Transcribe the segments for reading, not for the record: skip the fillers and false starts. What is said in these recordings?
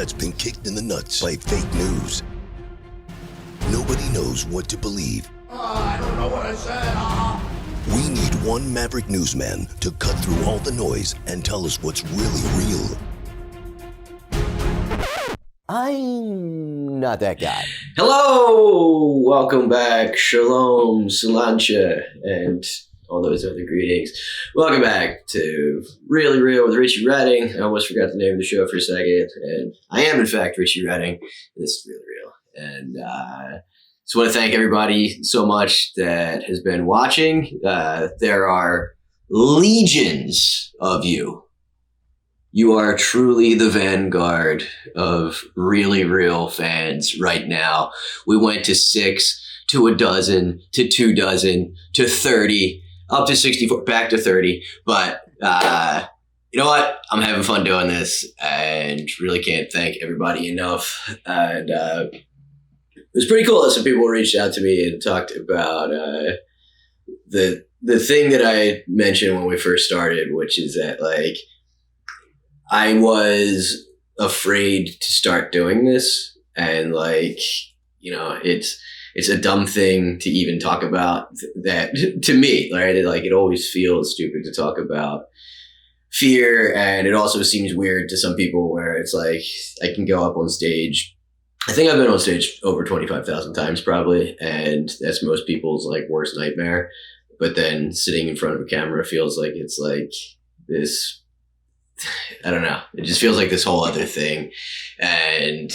that's been kicked in the nuts by fake news. Nobody knows what to believe. I don't know what I said. We need one maverick newsman to cut through all the noise and tell us what's really real. I'm not that guy. Hello! Welcome back. Shalom, Salancha, and all those other greetings. Welcome back to Really Real with Richie Redding. I almost forgot the name of the show for a second. And I am, in fact, Richie Redding. This is Really Real. And just want to thank everybody so much that has been watching. There are legions of you. You are truly the vanguard of Really Real fans right now. We went to 6, to a dozen, to 2 dozen, to 30, up to 64, back to 30. But you know what? I'm having fun doing this and really can't thank everybody enough. And it was pretty cool that some people reached out to me and talked about the thing that I mentioned when we first started, which is that, like, I was afraid to start doing this, and, like, you know, it's a dumb thing to even talk about that to me, right? It always feels stupid to talk about fear, and it also seems weird to some people where it's like, I can go up on stage. I think I've been on stage over 25,000 times probably, and that's most people's, like, worst nightmare. But then sitting in front of a camera feels like it's like this, I don't know. It just feels like this whole other thing. And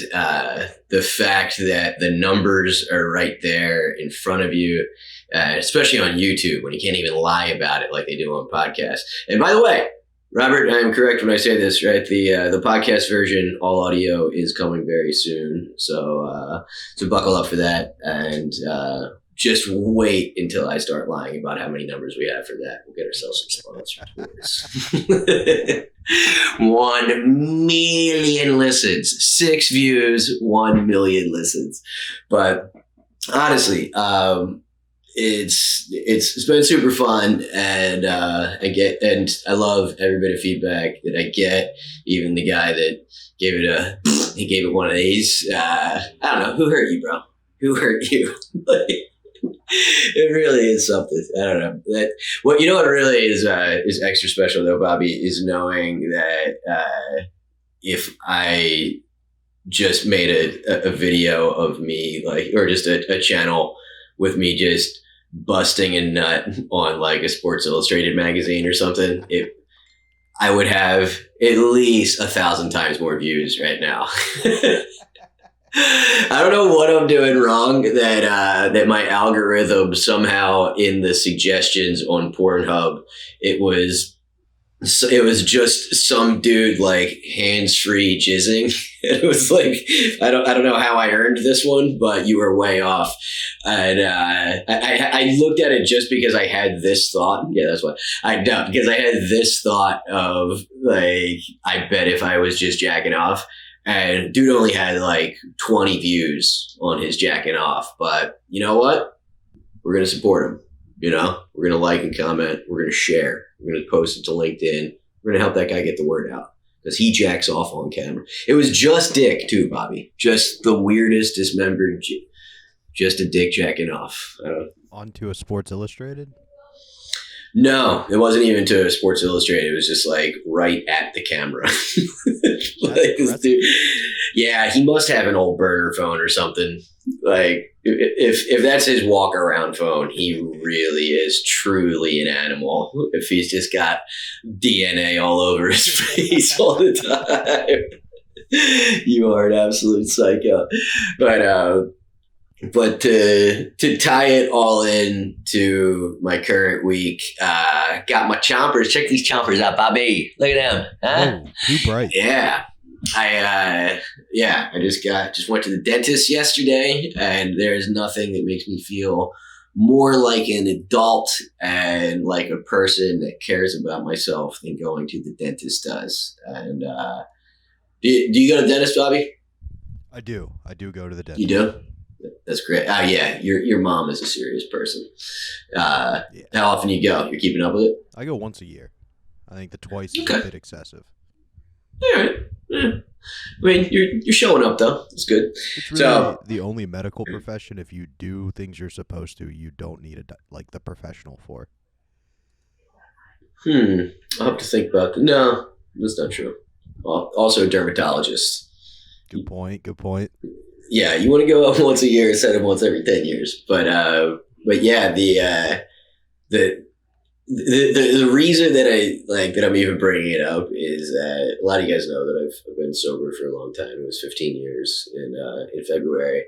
the fact that the numbers are right there in front of you, especially on YouTube, when you can't even lie about it like they do on podcasts. And by the way, Robert, I'm correct when I say this, right? The podcast version, all audio, is coming very soon. So buckle up for that. And just wait until I start lying about how many numbers we have for that. We'll get ourselves some sponsors. 1 million listens, 6 views, 1 million listens. But honestly, it's been super fun, and I love every bit of feedback that I get. Even the guy that gave it one of these. I don't know, who hurt you, bro? Who hurt you? It really is something. I don't know. What really is extra special though, Bobby, is knowing that if I just made a video of me, like, or just a channel with me just busting a nut on, like, a Sports Illustrated magazine or something, I would have at least 1,000 times more views right now. I don't know what I'm doing wrong that my algorithm somehow in the suggestions on Pornhub, it was just some dude, like, hands-free jizzing. It was like, I don't know how I earned this one, but you were way off. And I looked at it just because I had this thought. Yeah, that's why I don't, because I had this thought of, like, I bet if I was just jacking off. And dude only had like 20 views on his jacking off. But you know what? We're going to support him. You know, we're going to like and comment. We're going to share. We're going to post it to LinkedIn. We're going to help that guy get the word out, because he jacks off on camera. It was just dick too, Bobby. Just the weirdest dismembered, just a dick jacking off. Onto a Sports Illustrated? No, it wasn't even to a Sports Illustrated. It was just, like, right at the camera. Like, this dude, yeah, he must have an old burner phone or something. Like, if that's his walk around phone, he really is truly an animal. If he's just got DNA all over his face all the time, you are an absolute psycho. But to tie it all in to my current week, got my chompers. Check these chompers out, Bobby. Look at them. Huh? Oh, too bright. Yeah. I just went to the dentist yesterday, and there's nothing that makes me feel more like an adult and like a person that cares about myself than going to the dentist does. And do you go to the dentist, Bobby? I do go to the dentist. You do? That's great. Oh yeah, your mom is a serious person. Yeah. How often you go? You're keeping up with it? I go once a year. I think the twice is a bit excessive. All right. Yeah. I mean, you're showing up though. It's good. It's really So the only medical profession. If you do things you're supposed to, you don't need the professional for. I'll have to think about that. No, that's not true. Well, also a dermatologist. Good point. Good point. Yeah, you want to go up once a year instead of once every 10 years. But yeah, the reason that I'm even bringing it up is that a lot of you guys know that I've been sober for a long time. It was 15 years in February.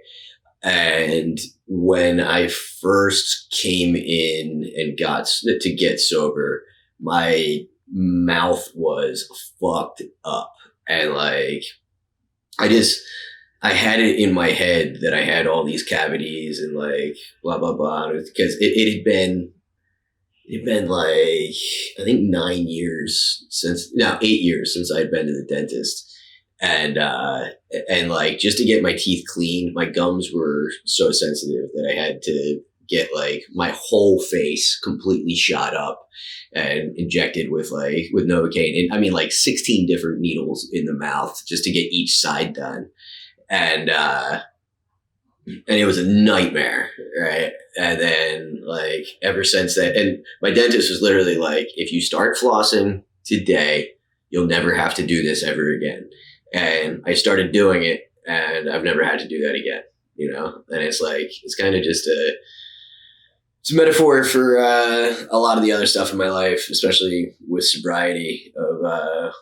And when I first came in and got to get sober, my mouth was fucked up. And like, I had it in my head that I had all these cavities and like blah, blah, blah. Because it had been like, I think 8 years since I'd been to the dentist. And like, just to get my teeth clean, my gums were so sensitive that I had to get like my whole face completely shot up and injected with Novocaine. And I mean, like 16 different needles in the mouth just to get each side done. And it was a nightmare, right? And then like ever since then, and my dentist was literally like, if you start flossing today, you'll never have to do this ever again. And I started doing it and I've never had to do that again, you know? And it's like, it's kind of just it's a metaphor for a lot of the other stuff in my life, especially with sobriety of,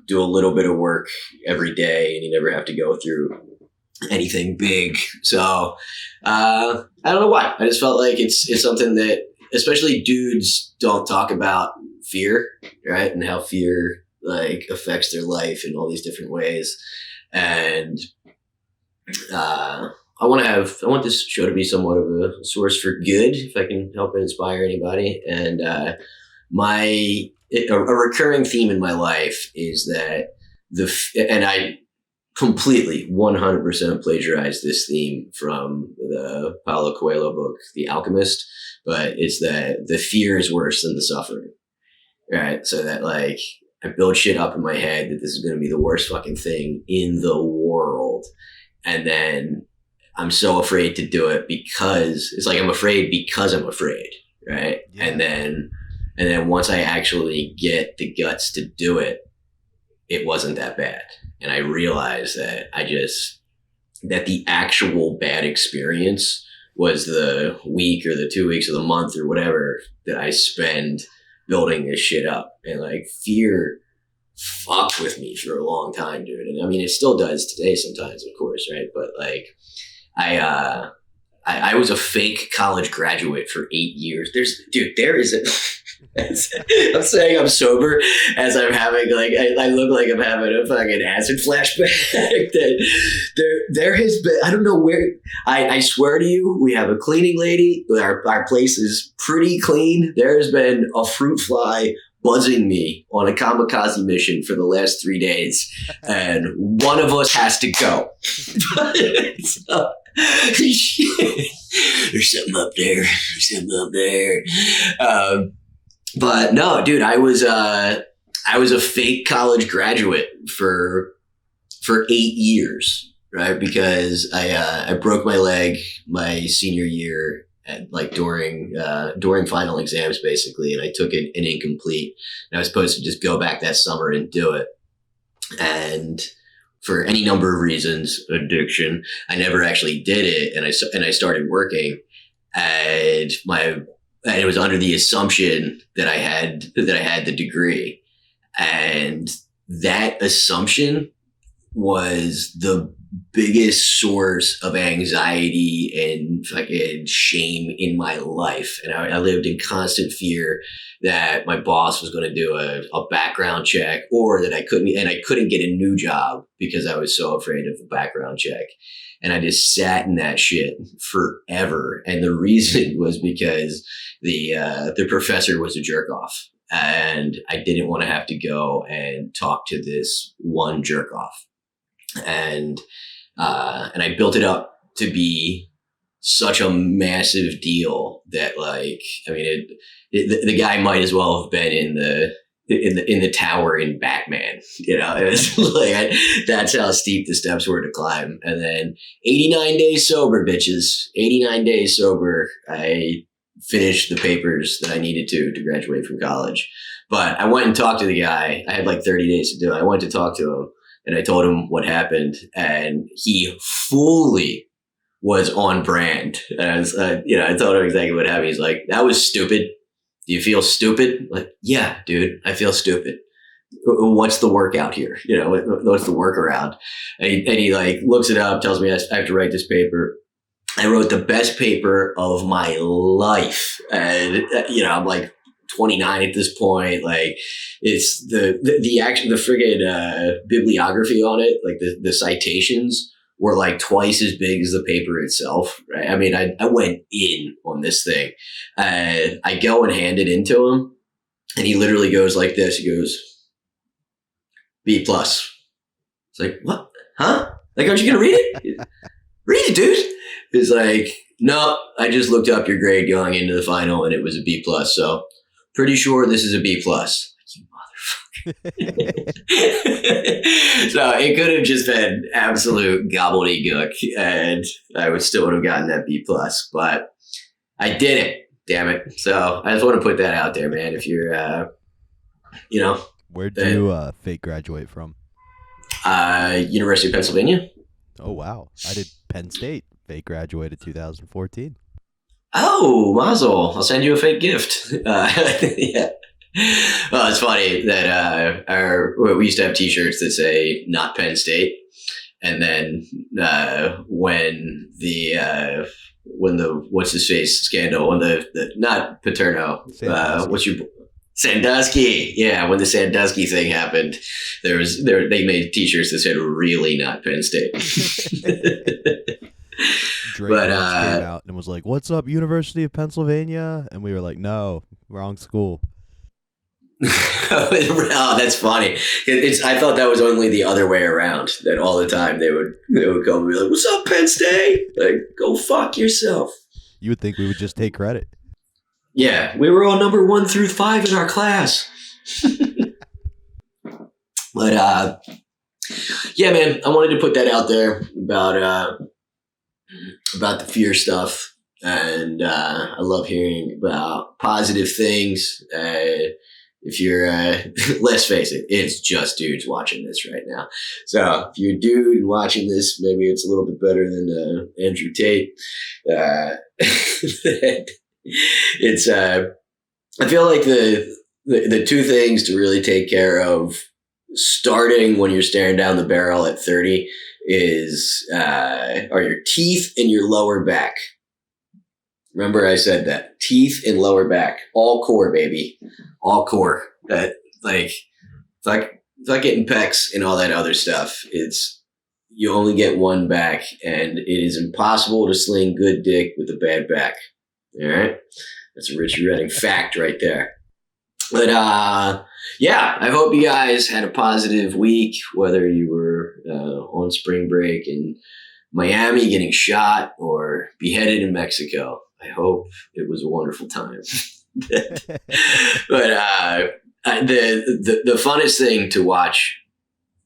do a little bit of work every day and you never have to go through anything big. So I don't know why. I just felt like it's something that especially dudes don't talk about fear, right? And how fear like affects their life in all these different ways. And I want this show to be somewhat of a source for good, if I can help inspire anybody. And a recurring theme in my life is that and I completely 100% plagiarized this theme from the Paulo Coelho book, The Alchemist, but it's that the fear is worse than the suffering, right? So that like I build shit up in my head that this is going to be the worst fucking thing in the world. And then I'm so afraid to do it because it's like I'm afraid because I'm afraid, right? Yeah. And then once I actually get the guts to do it, it wasn't that bad. And I realized that that the actual bad experience was the week or the 2 weeks or the month or whatever that I spend building this shit up. And like fear fucked with me for a long time, dude. And I mean, it still does today sometimes, of course, right? But like I was a fake college graduate for 8 years. There is a I'm saying I'm sober as I'm having like I look like I'm having a fucking acid flashback. there has been, I don't know where, I swear to you, we have a cleaning lady. Our place is pretty clean. There has been a fruit fly buzzing me on a kamikaze mission for the last 3 days, and one of us has to go. So, there's something up there. But no, dude, I was a fake college graduate for 8 years, right? Because I broke my leg my senior year during final exams, basically, and I took an incomplete. And I was supposed to just go back that summer and do it. And for any number of reasons, addiction, I never actually did it. And I started working, and it was under the assumption that I had the degree. And that assumption was the biggest source of anxiety and fucking shame in my life. And I lived in constant fear that my boss was going to do a background check, or that I couldn't get a new job because I was so afraid of the background check. And I just sat in that shit forever. And the reason was because the professor was a jerk off, and I didn't want to have to go and talk to this one jerk off. And I built it up to be such a massive deal that, like, I mean, the guy might as well have been in in the tower in Batman. You know, it was like that's how steep the steps were to climb. And then 89 days sober, bitches. 89 days sober. I finished the papers that I needed to graduate from college. But I went and talked to the guy. I had like 30 days to do it. I went to talk to him and I told him what happened, and he fully was on brand. And I was, I told him exactly what happened. He's like, "That was stupid. Do you feel stupid?" Like, "Yeah, dude, I feel stupid. What's the workout here? You know, what's the workaround?" And he like looks it up, tells me I have to write this paper. I wrote the best paper of my life. And, I'm like 29 at this point. Like, it's the friggin' bibliography on it, like the citations were like twice as big as the paper itself. Right? I mean, I went in on this thing. I go and hand it into him, and he literally goes like this. He goes, B+. It's like, what? Huh? Like, aren't you going to read it? Read it, dude. It's like, no, I just looked up your grade going into the final, and it was a B+. So pretty sure this is a B+. You motherfucker. So it could have just been absolute gobbledygook, and I would still have gotten that B+. But I did it. Damn it. So I just want to put that out there, man. If you're, Where'd you fake graduate from? University of Pennsylvania. Oh, wow. I did Penn State. Fake graduated 2014. Oh, Mazel. I'll send you a fake gift. Yeah. Well, it's funny that we used to have T-shirts that say "Not Penn State," and then when the what's his face scandal, when the not Paterno, Sandusky. Yeah, when the Sandusky thing happened, they made T-shirts that said "Really Not Penn State." Drake came out and was like, "What's up, University of Pennsylvania?" And we were like, "No, wrong school." Oh, that's funny. I thought that was only the other way around. That all the time they would come and be like, "What's up, Penn State?" Like, go fuck yourself. You would think we would just take credit. Yeah, we were all number 1 through 5 in our class. But yeah, man, I wanted to put that out there about the fear stuff, and I love hearing about positive things. If you're, let's face it, it's just dudes watching this right now. So if you're a dude and watching this, maybe it's a little bit better than Andrew Tate. It's I feel like the two things to really take care of starting when you're staring down the barrel at 30 are your teeth and your lower back. Remember I said that. Teeth and lower back. All core, baby. All core. It's like getting pecs and all that other stuff. You only get one back, and it is impossible to sling good dick with a bad back. All right? That's a Richie Redding fact right there. But yeah, I hope you guys had a positive week, whether you were on spring break in Miami getting shot or beheaded in Mexico. I hope it was a wonderful time. But the funnest thing to watch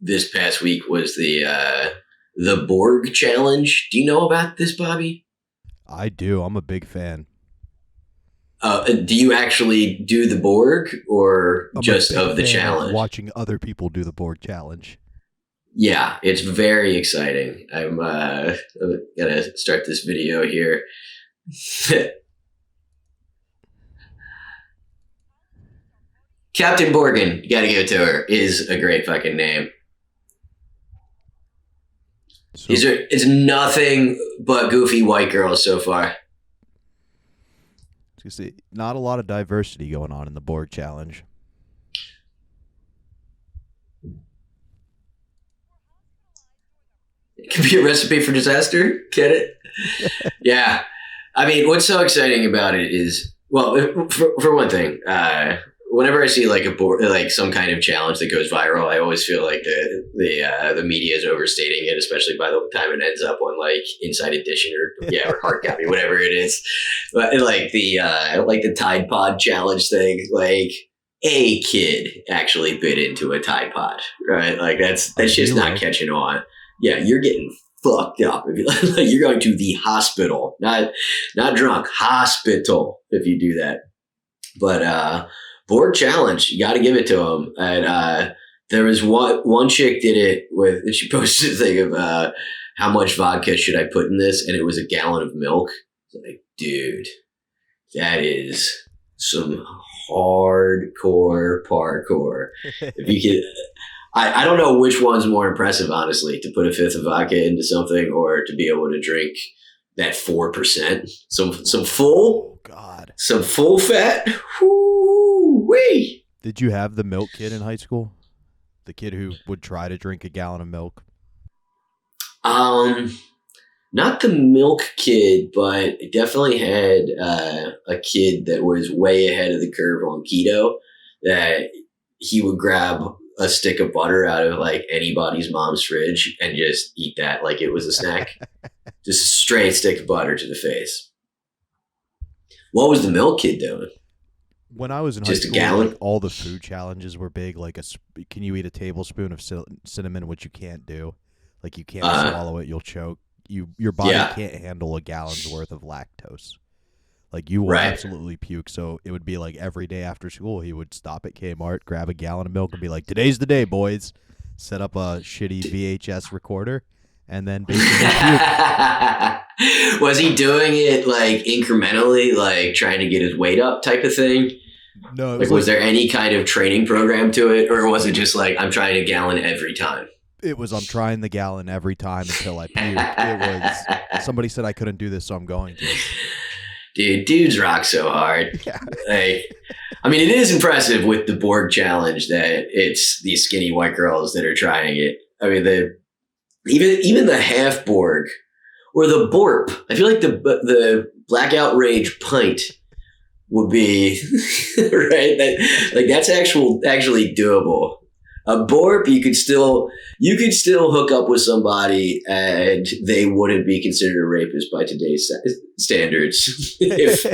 this past week was the Borg challenge. Do you know about this, Bobby? I do. I'm a big fan. Do you actually do the Borg, or just of the challenge? Watching other people do the Borg challenge. Yeah, it's very exciting. I'm gonna start this video here. Captain Borgen, you gotta give it to her, is a great fucking name. So, it's nothing but goofy white girls so far. You see, not a lot of diversity going on in the Borg challenge. It could be a recipe for disaster. Get it? Yeah. I mean, what's so exciting about it is, well, for one thing, whenever I see like like some kind of challenge that goes viral, I always feel like the media is overstating it, especially by the time it ends up on like Inside Edition or hard copy, whatever it is. But like the Tide Pod challenge thing, like a kid actually bit into a Tide Pod, right? Like that's just not catching on. Yeah, you're getting fucked up. If you're going to the hospital, not drunk, hospital if you do that. But Borg challenge, you got to give it to him. And there was one chick did it with, she posted a thing of how much vodka should I put in this, and it was a gallon of milk. It's like, dude, that is some hardcore parkour. If you could. I don't know which one's more impressive, honestly, to put a fifth of vodka into something or to be able to drink that 4%. Some full, some full fat. Woo-wee. Did you have the milk kid in high school? The kid who would try to drink a gallon of milk? Not the milk kid, but definitely had a kid that was way ahead of the curve on keto, that he would grab a stick of butter out of like anybody's mom's fridge and just eat that like it was a snack. Just a straight stick of butter to the face. What was the milk kid doing? When I was in high school, a gallon? Like, all the food challenges were big. Like, can you eat a tablespoon of cinnamon, which you can't do? Like, you can't swallow it, you'll choke. Your body can't handle a gallon's worth of lactose. Like, you will absolutely puke. So it would be like every day after school, he would stop at Kmart, grab a gallon of milk, and be like, "Today's the day, boys." Set up a shitty VHS recorder, and then basically puke. Was he doing it like incrementally, like trying to get his weight up type of thing? No. Was there any kind of training program to it, or was it just like, I'm trying a gallon every time? It was, I'm trying the gallon every time until I puke. It was, somebody said I couldn't do this, so I'm going to. Dude, dudes rock so hard. Yeah. Like, I mean, it is impressive with the Borg challenge that it's these skinny white girls that are trying it. I mean, even the half Borg or the Borp. I feel like the Blackout Rage pint would be right. That's actually doable. A Borp, you could still hook up with somebody and they wouldn't be considered a rapist by today's standards. If,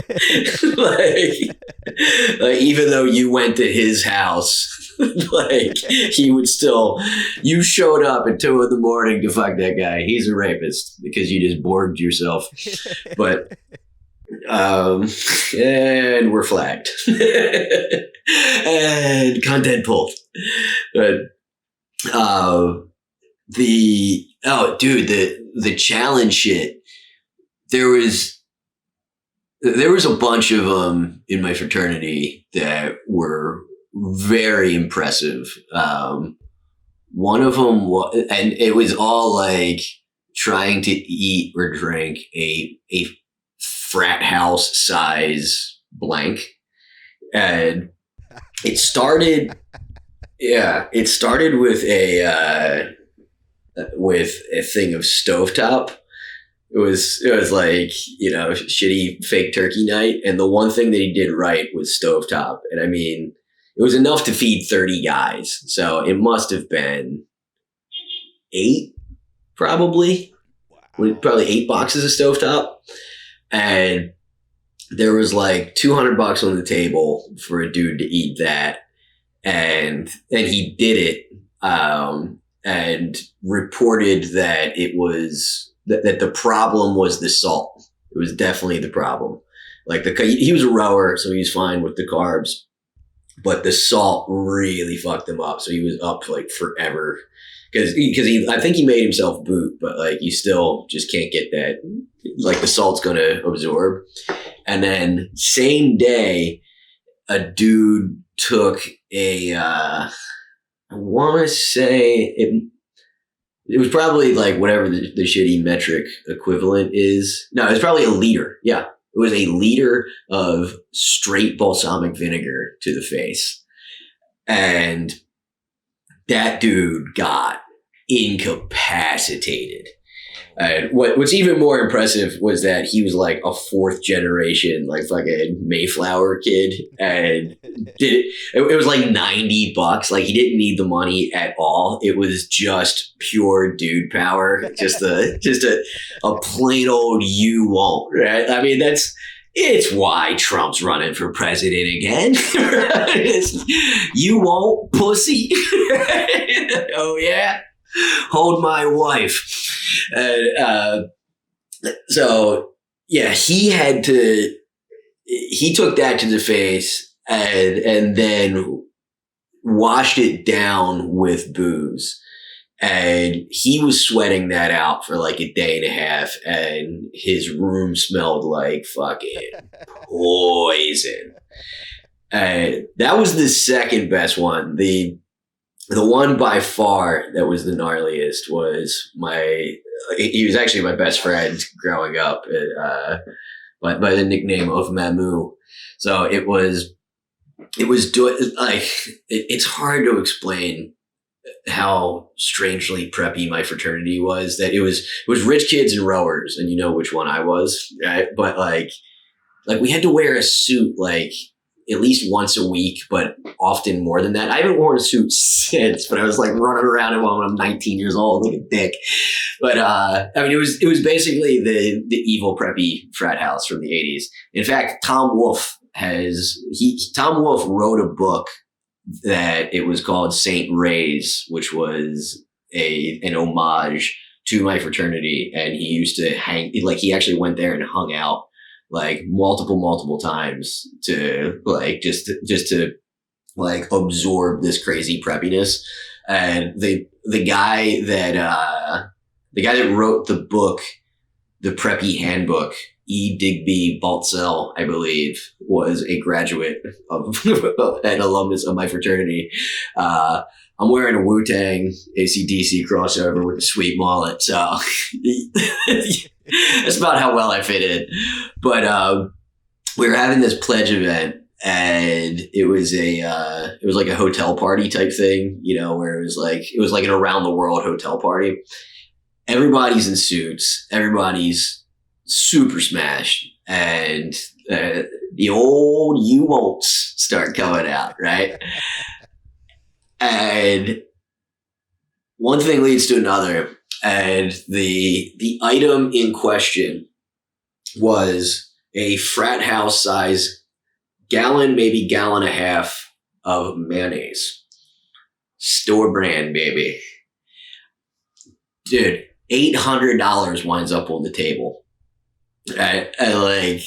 like even though you went to his house, like he would still, you showed up at 2 a.m. to fuck that guy. He's a rapist because you just Borged yourself. But and we're flagged and content pulled. But the challenge shit, there was a bunch of them in my fraternity that were very impressive. One of them was, and it was all like trying to eat or drink a frat house size blank. And it started with a thing of stovetop. It was like, shitty fake turkey night. And the one thing that he did right was stovetop. And I mean, it was enough to feed 30 guys. So it must have been 8, probably. Wow. Probably 8 boxes of stovetop. And there was like $200 on the table for a dude to eat that. And he did it, and reported that it was that the problem was the salt. It was definitely the problem. Like he was a rower, so he was fine with the carbs, but the salt really fucked him up. So he was up like forever because I think he made himself boot, but like you still just can't get that. Like the salt's gonna absorb. And then same day, a dude took I want to say it was probably like whatever the shitty metric equivalent is. No, it was probably a liter. Yeah, it was a liter of straight balsamic vinegar to the face. And that dude got incapacitated. And what's even more impressive was that he was like a 4th generation, like fucking Mayflower kid, and it was like $90. Like he didn't need the money at all. It was just pure dude power, just a plain old you won't, right? I mean, It's why Trump's running for president again. You won't, pussy. Oh, yeah? Hold my wife. And so, yeah, he took that to the face and then washed it down with booze. And he was sweating that out for like a day and a half, and his room smelled like fucking poison. And that was the second best one. The one by far that was the gnarliest was he was actually my best friend growing up, by the nickname of Mamu. So it's hard to explain how strangely preppy my fraternity was. That it was rich kids and rowers, and you know which one I was, right? But like we had to wear a suit like at least once a week, but often more than that. I haven't worn a suit since, but I was like running around in one when I'm 19 years old like a dick. But I mean, it was basically the evil preppy frat house from the 80s. In fact, Tom Wolfe wrote a book that it was called Saint Ray's, which was an homage to my fraternity. And he used to he actually went there and hung out like multiple times to like, just to like absorb this crazy preppiness. And the guy that wrote the book, The Preppy Handbook, E. Digby Baltzell, I believe, was a graduate of an alumnus of my fraternity. I'm wearing a Wu-Tang AC/DC crossover with a sweet mullet, so that's about how well I fit in. But we were having this pledge event, and it was like a hotel party type thing, you know, where it was like an around the world hotel party. Everybody's in suits. Everybody's super smashed, and the old you won'ts start coming out, right? And one thing leads to another, and the item in question was a frat house size gallon, maybe gallon and a half of mayonnaise, store brand, baby. Dude, $800 winds up on the table. And like,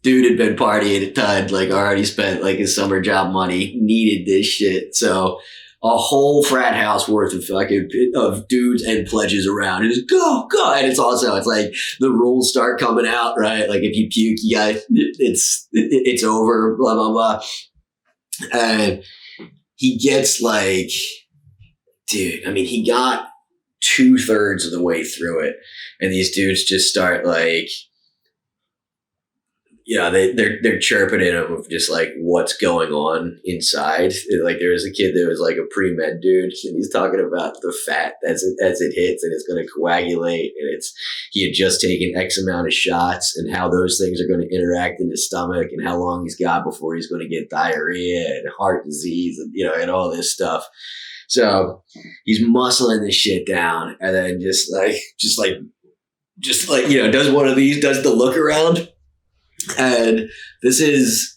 dude had been partying a ton, like already spent like his summer job money, needed this shit. So a whole frat house worth of dudes and pledges around. And just go. And it's like the rules start coming out, right? Like if you puke, you got it's over, blah, blah, blah. And he gets like, dude, I mean, he got 2/3 of the way through it. And these dudes just start like, yeah, they're chirping at him of just like what's going on inside. Like there was a kid that was like a pre-med dude, and he's talking about the fat as it hits, and it's going to coagulate, and he had just taken X amount of shots, and how those things are going to interact in his stomach, and how long he's got before he's going to get diarrhea and heart disease, and and all this stuff. So he's muscling this shit down, and then just like does one of these, does the look around. And this is,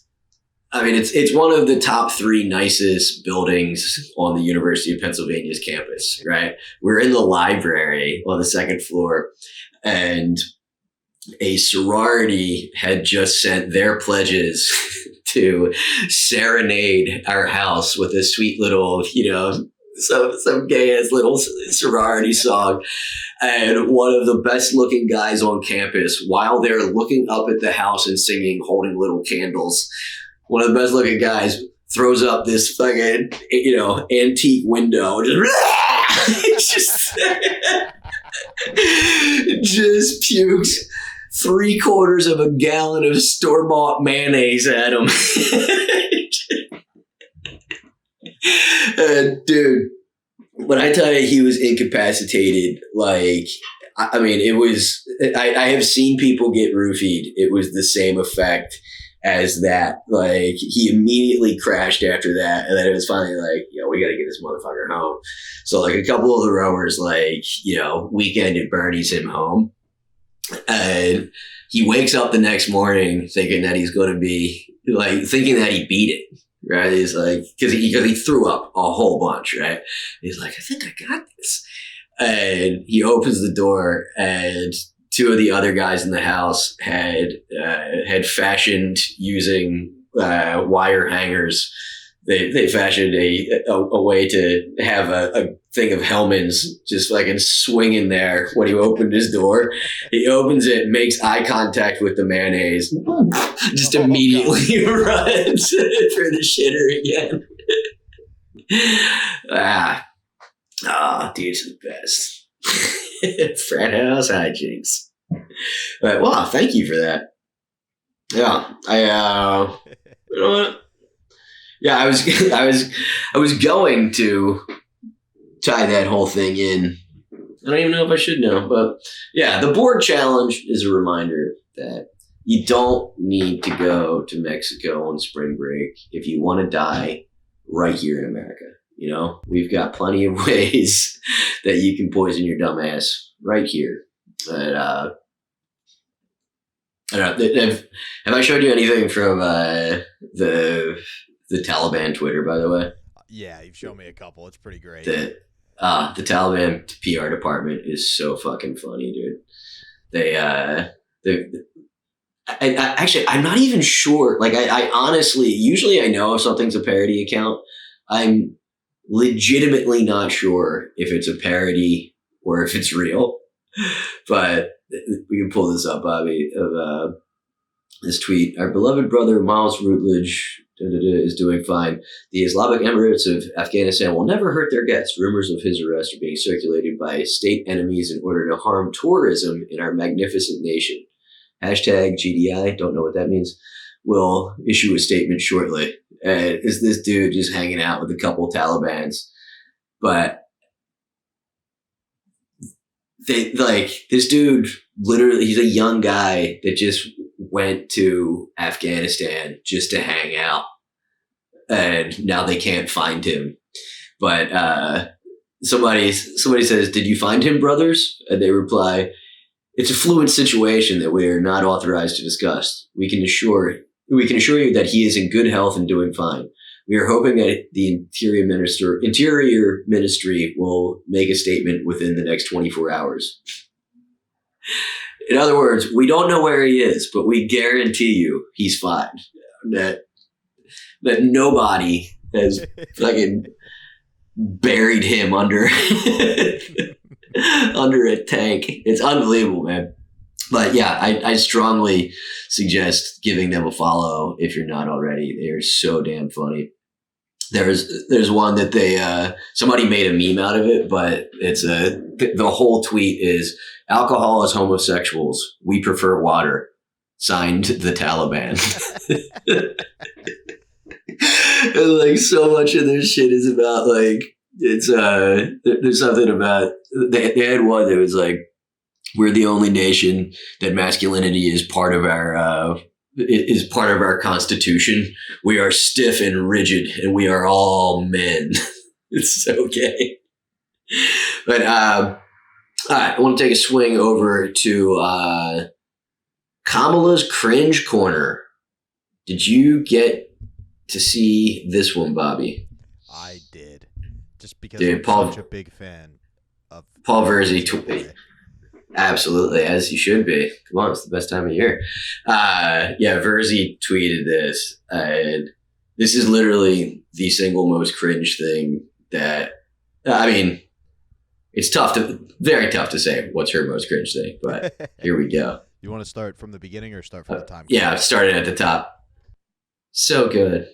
I mean, it's one of the top 3 nicest buildings on the University of Pennsylvania's campus, right? We're in the library on the 2nd floor, and a sorority had just sent their pledges to serenade our house with a sweet little, some gay ass little sorority song. And one of the best looking guys on campus, while they're looking up at the house and singing, holding little candles, one of the best looking guys throws up this fucking, antique window. Just pukes 3/4 of a gallon of store-bought mayonnaise at him. Dude, when I tell you he was incapacitated, like, I mean, it was, I have seen people get roofied. It was the same effect as that. Like, he immediately crashed after that. And then it was finally like, we got to get this motherfucker home. So, like, a couple of the rowers, like, weekend at Bernie's him home. And he wakes up the next morning thinking that he's going to be like, thinking that he beat it, right? He's like, because he threw up a whole bunch, right? He's like, I think I got this. And he opens the door, and two of the other guys in the house had fashioned using wire hangers. They fashioned a way to have a thing of Hellman's just fucking swinging there when he opened his door. He opens it, makes eye contact with the mayonnaise, just immediately runs for the shitter again. Dude, it's the best. Frat House hijinks. Well, thank you for that. Yeah, you know what? Yeah, I was going to tie that whole thing in. I don't even know if I should know, but yeah, the Borg challenge is a reminder that you don't need to go to Mexico on spring break if you want to die right here in America. You know, we've got plenty of ways that you can poison your dumb ass right here. And I don't know. Have I showed you anything from the Taliban Twitter, by the way? Yeah, you've shown me a couple. It's pretty great. The Taliban PR department is so fucking funny, dude. Actually, I'm not even sure. Like, I honestly, usually I know if something's a parody account. I'm legitimately not sure if it's a parody or if it's real. But we can pull this up, Bobby, of this tweet. Our beloved brother, Miles Routledge, is doing fine. The Islamic Emirates of Afghanistan will never hurt their guests. Rumors of his arrest are being circulated by state enemies in order to harm tourism in our magnificent nation. Hashtag GDI, don't know what that means, will issue a statement shortly. And is this dude just hanging out with a couple Talibans? But this dude, literally, he's a young guy that just went to Afghanistan just to hang out, and now they can't find him. But somebody says, "Did you find him, brothers?" And they reply, "It's a fluid situation that we are not authorized to discuss. We can assure you that he is in good health and doing fine. We are hoping that the Interior Ministry will make a statement within the next 24 hours." In other words, we don't know where he is, but we guarantee you he's fine. That nobody has fucking buried him under under a tank. It's unbelievable, man. But yeah, I strongly suggest giving them a follow if you're not already. They are so damn funny. There's one that they somebody made a meme out of it, but it's the whole tweet is alcohol is homosexuals. We prefer water. Signed, the Taliban. And like so much of their shit is about like it's there's something about they had one that was like, we're the only nation that masculinity is part of our constitution. We are stiff and rigid, and we are all men. It's so gay. But all right, I want to take a swing over to Kamala's cringe corner. Did you get to see this one, Bobby? I did, just because I'm such a big fan of Paul Verzi tweet. Absolutely, as you should be. Come on, it's the best time of year. Verzi tweeted this, and this is literally the single most cringe thing that, I mean, it's very tough to say what's her most cringe thing, but here we go. You want to start from the beginning or start from the time? Yeah, I've started at the top. So good.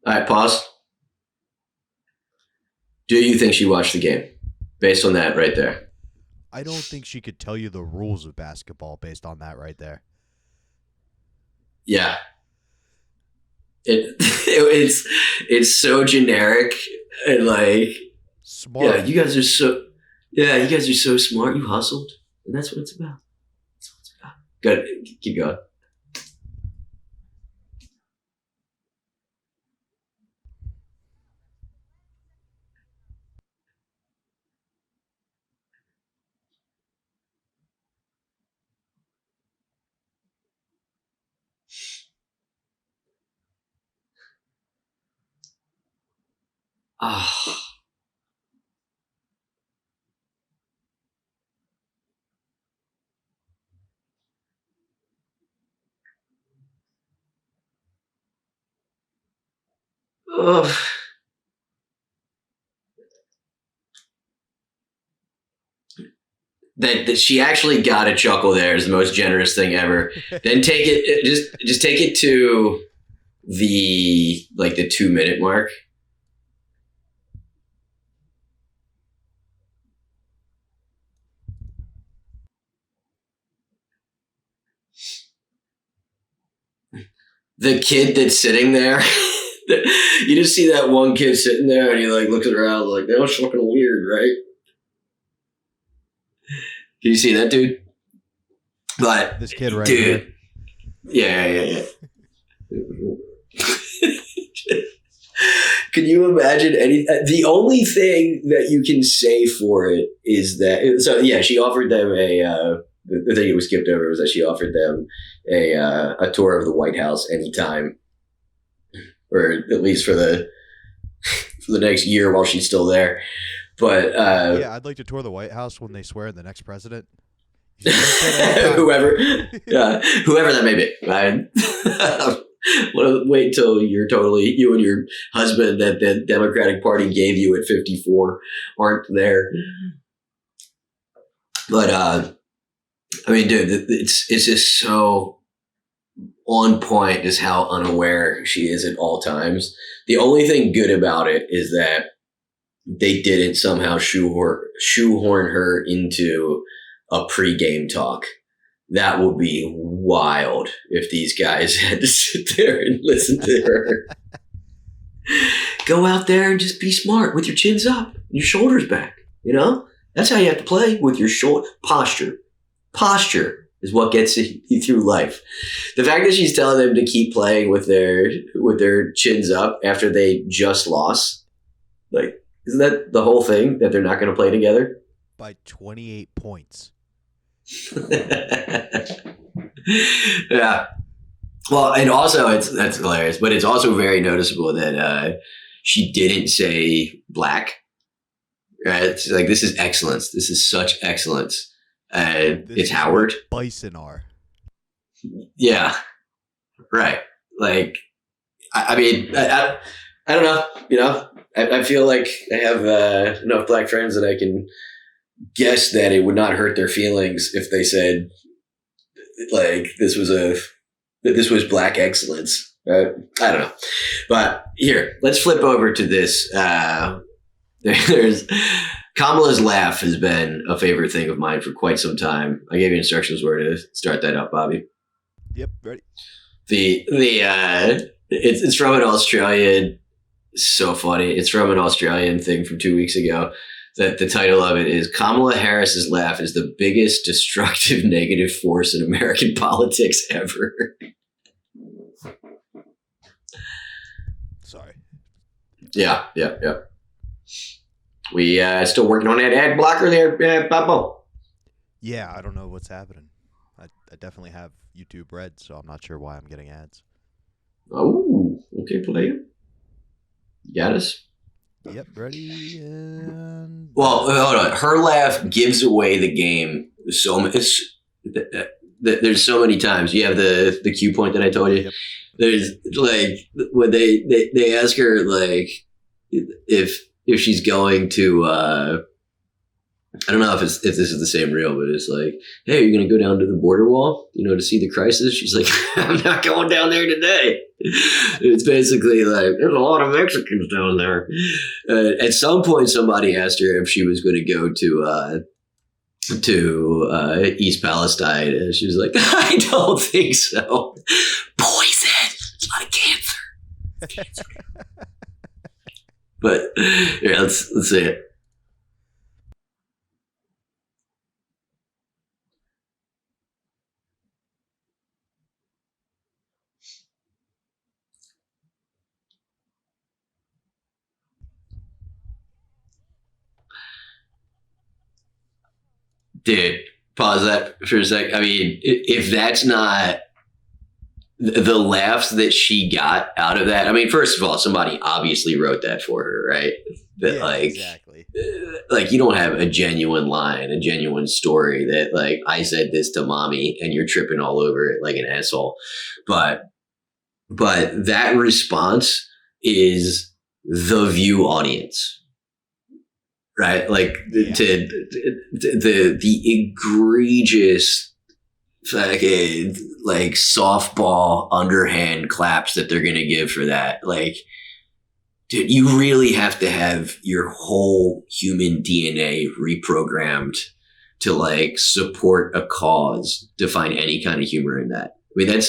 All right, pause. Do you think she watched the game based on that right there? I don't think she could tell you the rules of basketball based on that right there. Yeah. It's so generic, and like smart. Yeah, you guys are so smart. You hustled, and that's what it's about. That's what it's about. Good. Keep going. Ah. Oh. That she actually got a chuckle there is the most generous thing ever. Then take it, just take it to the 2-minute mark. The kid that's sitting there, you just see that one kid sitting there, and he looks around like, that was fucking weird, right? Can you see that, dude? But this kid right dude, here. Yeah. Can you imagine the only thing that you can say for it is that, so yeah, she offered them the thing that was skipped over was that she offered them a tour of the White House anytime, or at least for the next year while she's still there. But yeah, I'd like to tour the White House when they swear in the next president. whoever that may be. Right? Wait till you and your husband that the Democratic Party gave you at 54 aren't there. But I mean, dude, it's just so on point just how unaware she is at all times. The only thing good about it is that they didn't somehow shoehorn her into a pregame talk. That would be wild if these guys had to sit there and listen to her. Go out there and just be smart with your chins up and your shoulders back. You know, that's how you have to play, with your posture. Posture is what gets you through life. The fact that she's telling them to keep playing with their chins up after they just lost, isn't that the whole thing, that they're not going to play together? By 28 points. Yeah. Well, and also that's hilarious, but it's also very noticeable that she didn't say black. Right? It's like, this is excellence. This is such excellence. It's Howard. Bison are. Yeah. Right. Like, I mean, I don't know. You know, I feel like I have enough black friends that I can guess that it would not hurt their feelings if they said, like, this was black excellence. Right? I don't know. But here, let's flip over to this. There's Kamala's laugh has been a favorite thing of mine for quite some time. I gave you instructions where to start that up, Bobby. Yep, ready. It's from an Australian. So funny. It's from an Australian thing from 2 weeks ago. That the title of it is Kamala Harris's laugh is the biggest destructive negative force in American politics ever. Sorry. Yeah. We still working on that ad blocker there, Pablo. Yeah, I don't know what's happening. I definitely have YouTube Red, so I'm not sure why I'm getting ads. Oh, okay, player. You got us? Yep, ready. And... Well, hold on. Her laugh gives away the game so much. There's so many times. You have the cue point that I told you. Yep. There's like when they ask her like if she's going to I don't know if this is the same reel, but it's like, hey, are you going to go down to the border wall, to see the crisis? She's like, I'm not going down there today. It's basically like, there's a lot of Mexicans down there. At some point, somebody asked her if she was going to go to East Palestine. And she was like, I don't think so. Poison. It's a lot of cancer. But here, let's see it. Dude, pause that for a sec. I mean, if that's not the laughs that she got out of that. I mean, first of all, somebody obviously wrote that for her, right? That exactly. Like you don't have a genuine line, a genuine story that like I said this to mommy and you're tripping all over it like an asshole. But that response is the View audience, right? Like to the egregious fucking like softball underhand claps that they're gonna give for that. Like, dude, you really have to have your whole human DNA reprogrammed to like support a cause to find any kind of humor in that. I mean,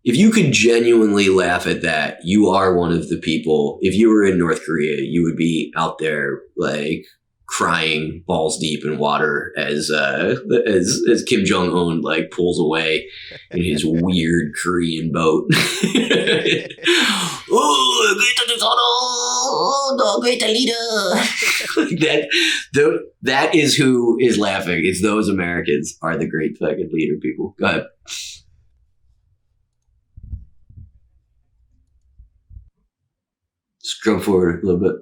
if you could genuinely laugh at that, you are one of the people. If you were in North Korea, you would be out there like crying balls deep in water as Kim Jong-un like pulls away in his weird Korean boat. Oh, the great leader. That is who is laughing. It's those Americans are the great fucking leader people. Go ahead. Scrub forward a little bit.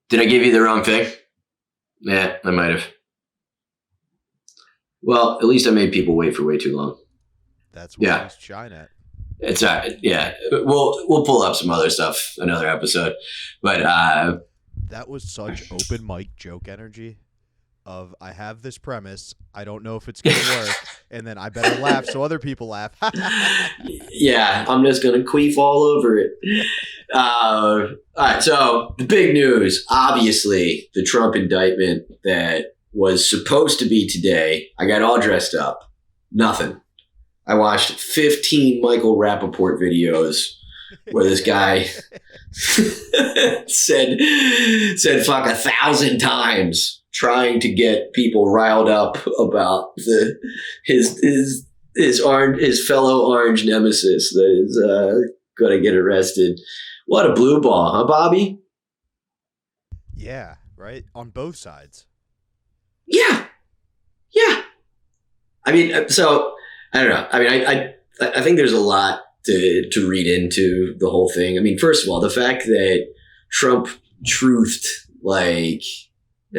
Did I give you the wrong thing? Yeah, I might have. Well, at least I made people wait for way too long. That's what I shine at. It's yeah. We'll pull up some other stuff another episode, but that was such open mic joke energy. Of I have this premise, I don't know if it's gonna work, and then I better laugh so other people laugh. Yeah, I'm just gonna queef all over it. All right, so the big news, obviously, the Trump indictment that was supposed to be today. I got all dressed up. Nothing. I watched 15 Michael Rappaport videos where this guy said fuck 1,000 times, trying to get people riled up about his fellow orange nemesis that is going to get arrested. What a blue ball, huh, Bobby? Yeah, right? On both sides. Yeah. I mean, so I don't know. I mean, I think there's a lot to read into the whole thing. I mean, first of all, the fact that Trump truthed like,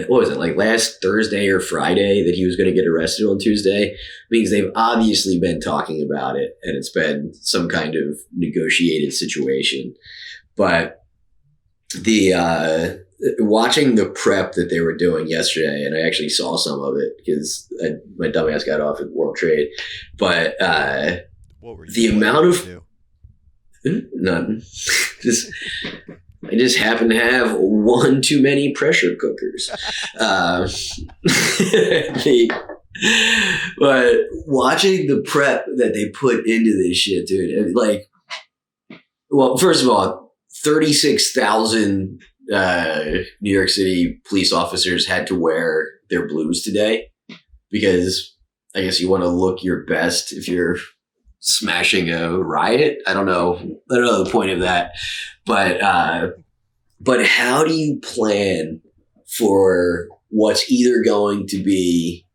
what was it, like last Thursday or Friday that he was going to get arrested on Tuesday means they've obviously been talking about it and it's been some kind of negotiated situation. But the watching the prep that they were doing yesterday, and I actually saw some of it because my dumbass got off at World Trade, but what were you the amount of nothing. I just happen to have one too many pressure cookers. But watching the prep that they put into this shit, dude, like, well, first of all, 36,000 New York City police officers had to wear their blues today because I guess you want to look your best if you're smashing a riot. I don't know the point of that, but how do you plan for what's either going to be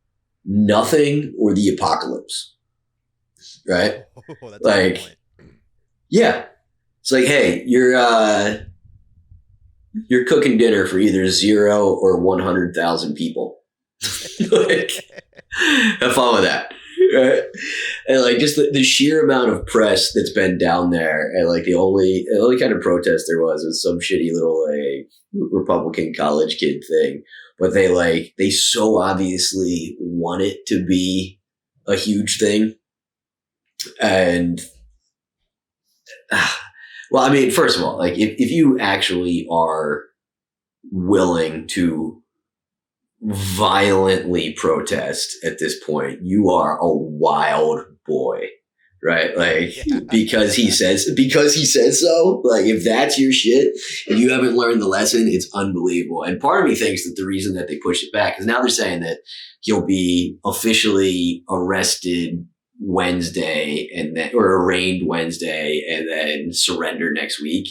nothing or the apocalypse, right? Oh, that's like, yeah, it's like, hey, you're cooking dinner for either 0 or 100,000 people. Like, have fun with that. Right? And like just the sheer amount of press that's been down there, and like the only kind of protest there was some shitty little like Republican college kid thing, but they so obviously want it to be a huge thing. And well, I mean, first of all, like if you actually are willing to violently protest at this point, you are a wild boy, right? Like, because he says so. Like, if that's your shit and you haven't learned the lesson, it's unbelievable. And part of me thinks that the reason that they pushed it back is now they're saying that he'll be officially arrested Wednesday or arraigned Wednesday and then surrender next week.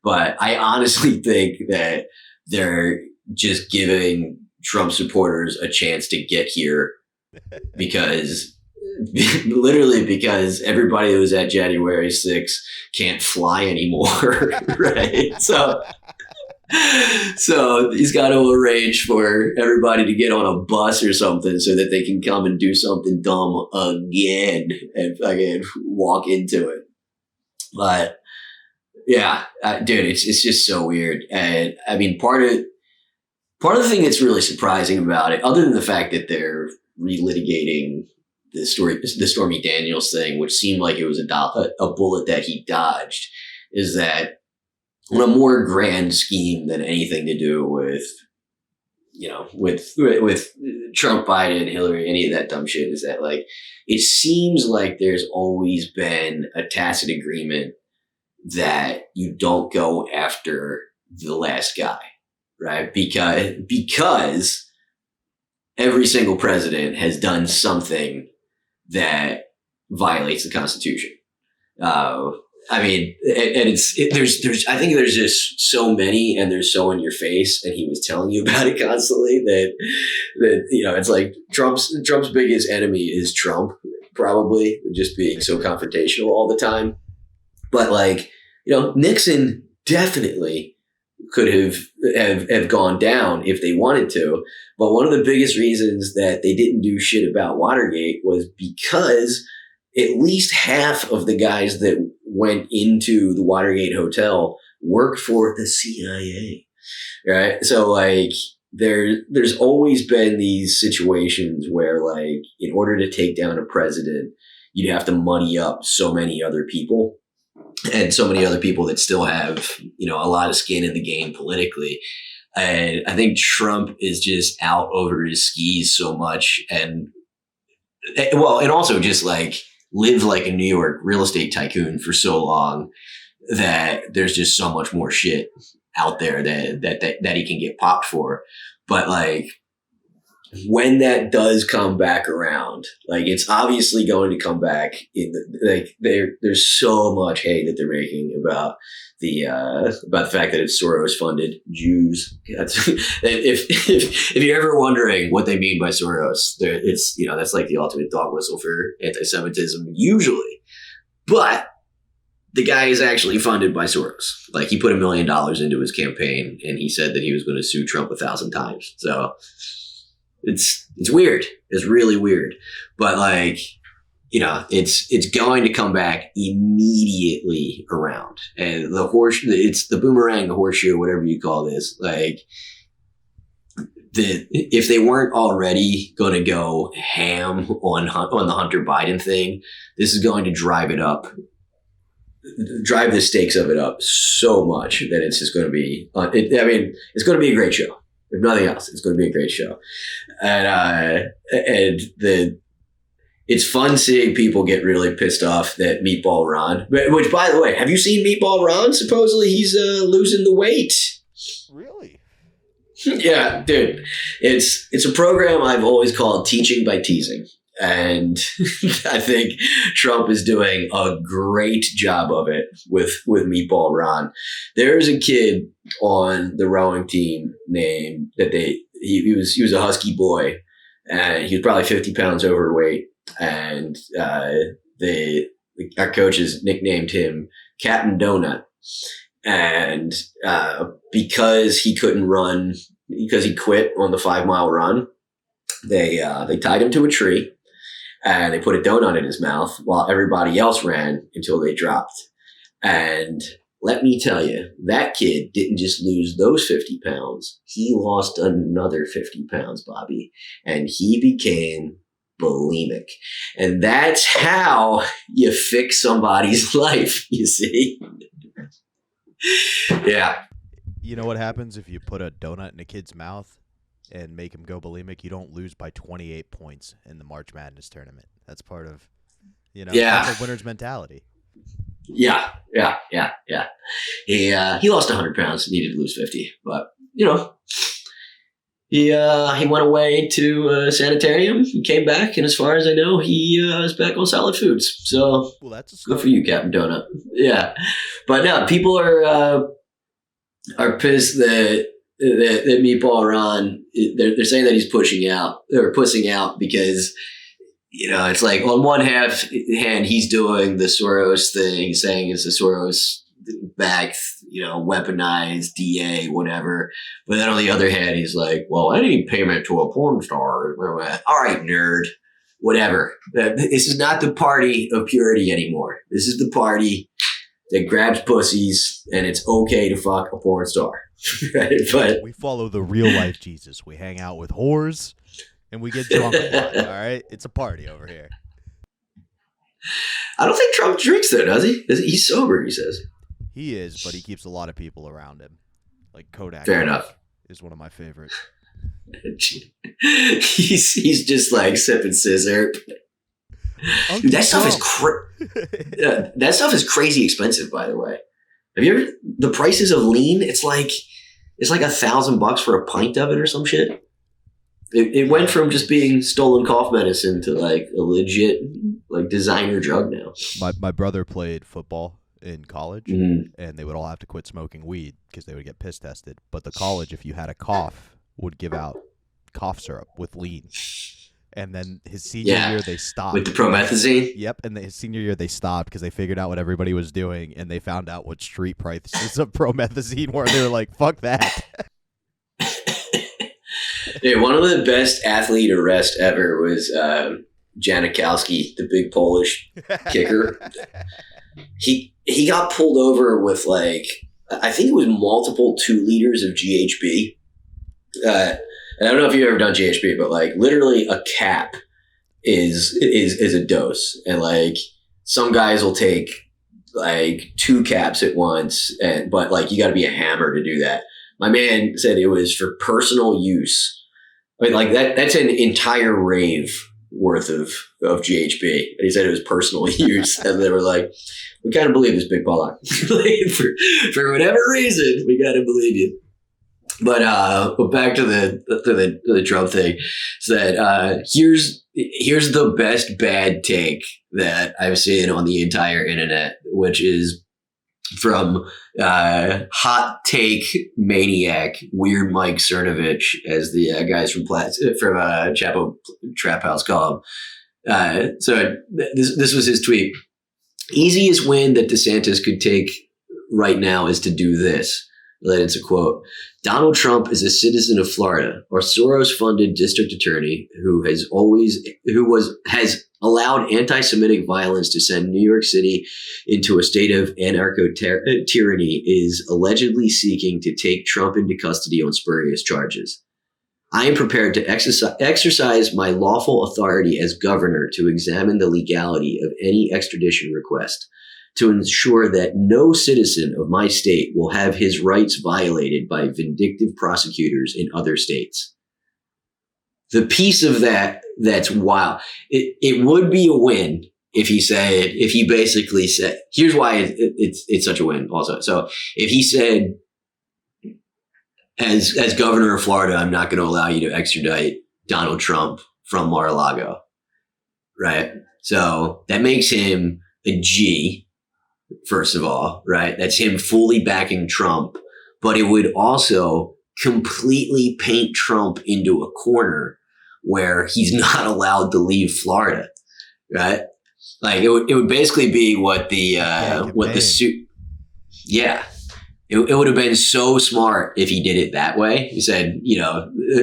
But I honestly think that they're just giving Trump supporters a chance to get here because everybody who was at January 6th can't fly anymore. Right. So he's got to arrange for everybody to get on a bus or something so that they can come and do something dumb again and fucking walk into it. But yeah, dude, it's just so weird. And I mean, part of the thing that's really surprising about it, other than the fact that they're relitigating the Stormy Daniels thing, which seemed like it was a bullet that he dodged, is that on a more grand scheme than anything to do with, with Trump, Biden, Hillary, any of that dumb shit, is that like, it seems like there's always been a tacit agreement that you don't go after the last guy, right? Because every single president has done something that violates the Constitution. I mean, and I think there's just so many, and they're so in your face, and he was telling you about it constantly that it's like Trump's biggest enemy is Trump, probably, just being so confrontational all the time. But like, Nixon definitely could have gone down if they wanted to. But one of the biggest reasons that they didn't do shit about Watergate was because at least half of the guys that went into the Watergate hotel worked for the CIA, right? So like there's always been these situations where like in order to take down a president, you'd have to muddy up so many other people and so many other people that still have, a lot of skin in the game politically. And I think Trump is just out over his skis so much. And also just like lived like a New York real estate tycoon for so long that there's just so much more shit out there that he can get popped for. But like, when that does come back around, like it's obviously going to come back there's so much hay that they're making about the fact that it's Soros funded Jews. If you're ever wondering what they mean by Soros, it's that's like the ultimate dog whistle for anti-Semitism usually. But the guy is actually funded by Soros. Like he put $1 million into his campaign, and he said that he was going to sue Trump 1,000 times. So it's weird. It's really weird. But like, it's going to come back immediately around. And it's the boomerang, the horseshoe, whatever you call this. Like if they weren't already going to go ham on the Hunter Biden thing, this is going to drive the stakes of it up so much that it's just going to be, it's going to be a great show. If nothing else, it's going to be a great show. And it's fun seeing people get really pissed off that Meatball Ron, which by the way, have you seen Meatball Ron? Supposedly he's losing the weight. Really? Yeah, dude. It's a program I've always called teaching by teasing. And I think Trump is doing a great job of it with Meatball Ron. There's a kid on the rowing team named he was a husky boy, and he was probably 50 pounds overweight. And our coaches nicknamed him Captain Donut. And because he couldn't run, because he quit on the 5-mile run, they tied him to a tree. And they put a donut in his mouth while everybody else ran until they dropped. And let me tell you, that kid didn't just lose those 50 pounds. He lost another 50 pounds, Bobby. And he became bulimic. And that's how you fix somebody's life, you see? Yeah. You know what happens if you put a donut in a kid's mouth and make him go bulimic? You don't lose by 28 points in the March Madness tournament. That's part of, that's a winner's mentality. Yeah. He lost 100 pounds, needed to lose 50, but He went away to a sanitarium. He came back, and as far as I know, he is back on solid foods. So that's good for you, Captain Donut. Yeah, but no, people are pissed that Meatball Ron. They're saying that he's pushing out because it's like on one hand he's doing the Soros thing, saying it's the Soros backed, weaponized DA, whatever. But then on the other hand, he's like, well, any payment to a porn star. All right, nerd, whatever. This is not the party of purity anymore. This is the party that grabs pussies and it's okay to fuck a porn star. Right? But we follow the real life Jesus. We hang out with whores and we get drunk a lot. All right. It's a party over here. I don't think Trump drinks though, does he? He's sober, he says. He is, but he keeps a lot of people around him. Like Kodak. Fair enough. Is one of my favorites. he's just like sipping scissor. Dude, that stuff that stuff is crazy expensive, by the way. Have you ever the prices of lean? It's like $1,000 for a pint of it or some shit. It went from just being stolen cough medicine to like a legit like designer drug now. My brother played football in college, and they would all have to quit smoking weed because they would get piss tested. But the college, if you had a cough, would give out cough syrup with lean. And then his senior year, they stopped. With the promethazine? Yep. And his senior year, they stopped because they figured out what everybody was doing, and they found out what street prices of promethazine were. They were like, fuck that. Dude, one of the best athlete arrests ever was Janikowski, the big Polish kicker. He got pulled over with I think it was multiple 2 liters of GHB. And I don't know if you've ever done GHB, but literally a cap is a dose. And some guys will take 2 caps at once, but you got to be a hammer to do that. My man said it was for personal use. I mean, that's an entire rave worth of GHB. And he said it was personal use. And they were like, we kind of believe this big Pollock. for whatever reason, we got to believe you. But back to the Trump thing. Is that here's the best bad take that I've seen on the entire internet, which is from hot take maniac Weird Mike Cernovich, as the guys from Chapo Trap House call him. So this was his tweet. Easiest win that DeSantis could take right now is to do this. Then it's a quote. Donald Trump is a citizen of Florida, our Soros-funded district attorney who has allowed anti-Semitic violence to send New York City into a state of anarcho-tyranny is allegedly seeking to take Trump into custody on spurious charges. I am prepared to exercise my lawful authority as governor to examine the legality of any extradition request, to ensure that no citizen of my state will have his rights violated by vindictive prosecutors in other states. The piece of that's wild. It would be a win if he basically said, here's why it's such a win also. So if he said, as governor of Florida, I'm not going to allow you to extradite Donald Trump from Mar-a-Lago, right? So that makes him a G. First of all, right? That's him fully backing Trump, but it would also completely paint Trump into a corner where he's not allowed to leave Florida, right? It would basically be what the suit. Yeah. It would have been so smart if he did it that way. He said,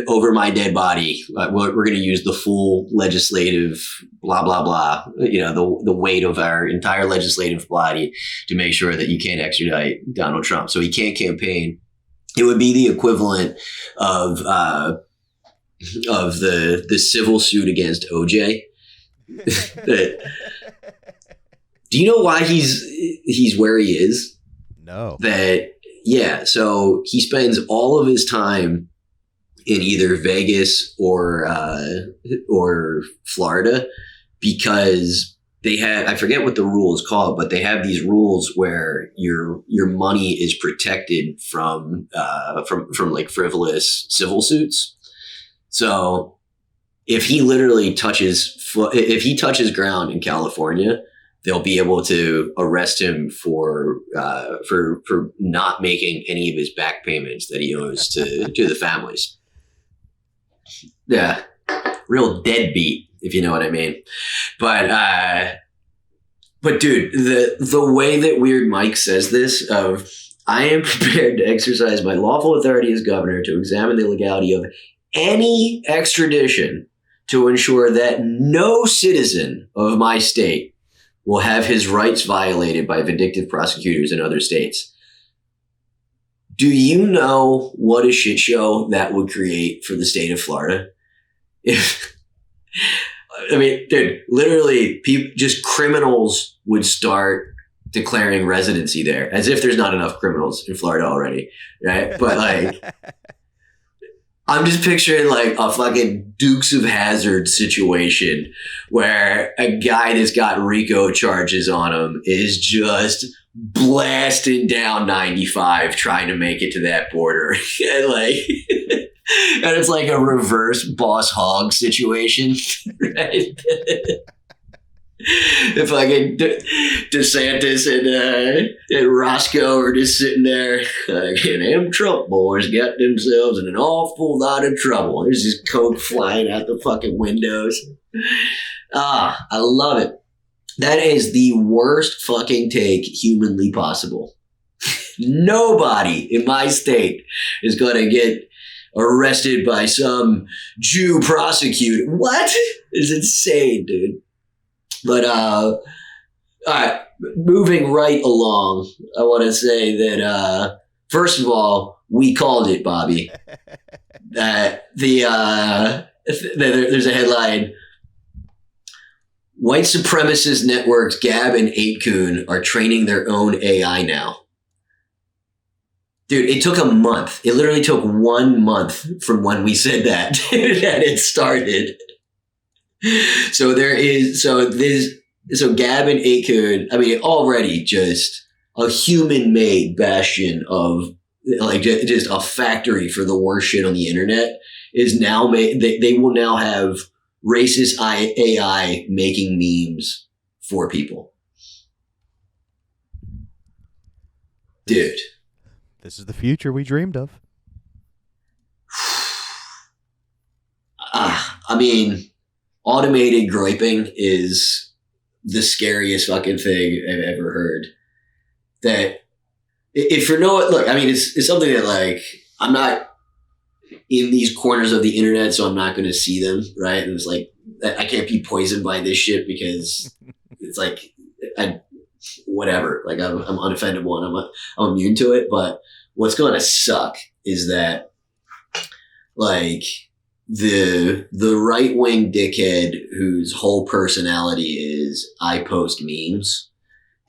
over my dead body, we're going to use the full legislative blah, blah, blah, the weight of our entire legislative body to make sure that you can't extradite Donald Trump. So he can't campaign. It would be the equivalent of the civil suit against OJ. Do you know why he's where he is? No. So he spends all of his time in either Vegas or Florida because they have, I forget what the rule is called, but they have these rules where your money is protected from frivolous civil suits. So if he literally if he touches ground in California, they'll be able to arrest him for not making any of his back payments that he owes to the families. Yeah, real deadbeat, if you know what I mean. But dude, the way that Weird Mike says this of, I am prepared to exercise my lawful authority as governor to examine the legality of any extradition to ensure that no citizen of my state will have his rights violated by vindictive prosecutors in other states. Do you know what a shit show that would create for the state of Florida? Dude, literally, just criminals would start declaring residency there, as if there's not enough criminals in Florida already, right? But like, I'm just picturing like a fucking Dukes of Hazzard situation where a guy that's got RICO charges on him is just blasting down 95 trying to make it to that border. And like, and it's like a reverse Boss Hogg situation, right? If fucking DeSantis and Roscoe are just sitting there, like, them Trump boys got themselves in an awful lot of trouble. There's just coke flying out the fucking windows. I love it. That is the worst fucking take humanly possible. Nobody in my state is going to get arrested by some Jew prosecutor. What? It's insane, dude. But, all right, moving right along, I want to say that, first of all, we called it, Bobby. There's a headline. White supremacist networks Gab and 8kun are training their own AI now. Dude, it took a month. It literally took 1 month from when we said that that it started. So Gab and 8kun, I mean, already just a human-made bastion of like just a factory for the worst shit on the internet is now made. They will now have racist AI making memes for people. Dude. This is the future we dreamed of. I mean, automated griping is the scariest fucking thing I've ever heard. That if you're look, I mean, it's something that like, I'm not in these corners of the internet, so I'm not going to see them, right? And it's like, I can't be poisoned by this shit because it's like, whatever. Like I'm unoffendable and I'm immune to it. But what's going to suck is that like the right-wing dickhead whose whole personality is I post memes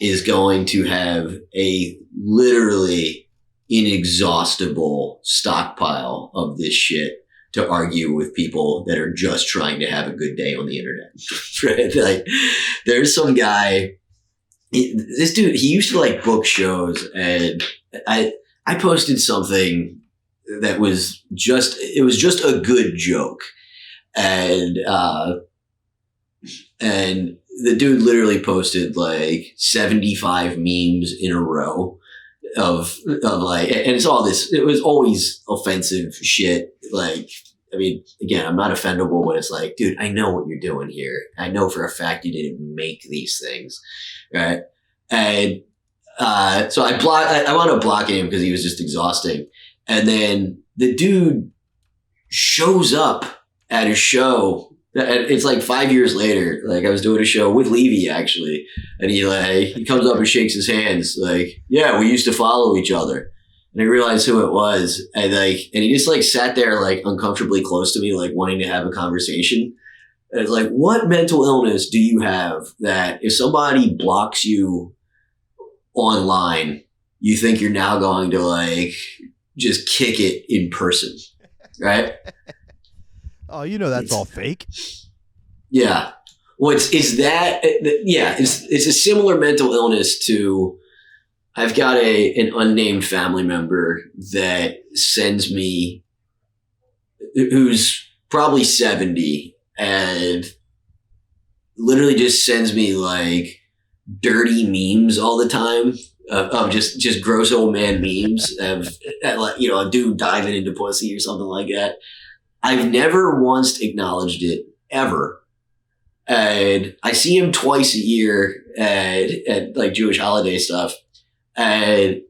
is going to have a literally inexhaustible stockpile of this shit to argue with people that are just trying to have a good day on the internet. Right? Like, there's some guy, this dude, he used to like book shows, and I posted something that was just a good joke. And the dude literally posted like 75 memes in a row of like, and it's all this, it was always offensive shit. Like, I mean, again, I'm not offendable, but it's like, dude, I know what you're doing here. I know for a fact you didn't make these things. Right. And, so I wound up blocking him because he was just exhausting. And then the dude shows up at a show. It's like 5 years later. Like, I was doing a show with Levy actually, and he comes up and shakes his hands. Like, yeah, we used to follow each other. And I realized who it was, and he just like sat there like uncomfortably close to me, like wanting to have a conversation. And it's like, what mental illness do you have that if somebody blocks you online, you think you're now going to like just kick it in person, right? Oh, you know that's all fake. Yeah. Well, it's a similar mental illness to, I've got an unnamed family member that sends me, who's probably 70, and literally just sends me like dirty memes all the time of just gross old man memes of you know, a dude diving into pussy or something like that. I've never once acknowledged it ever. And I see him twice a year at like Jewish holiday stuff. And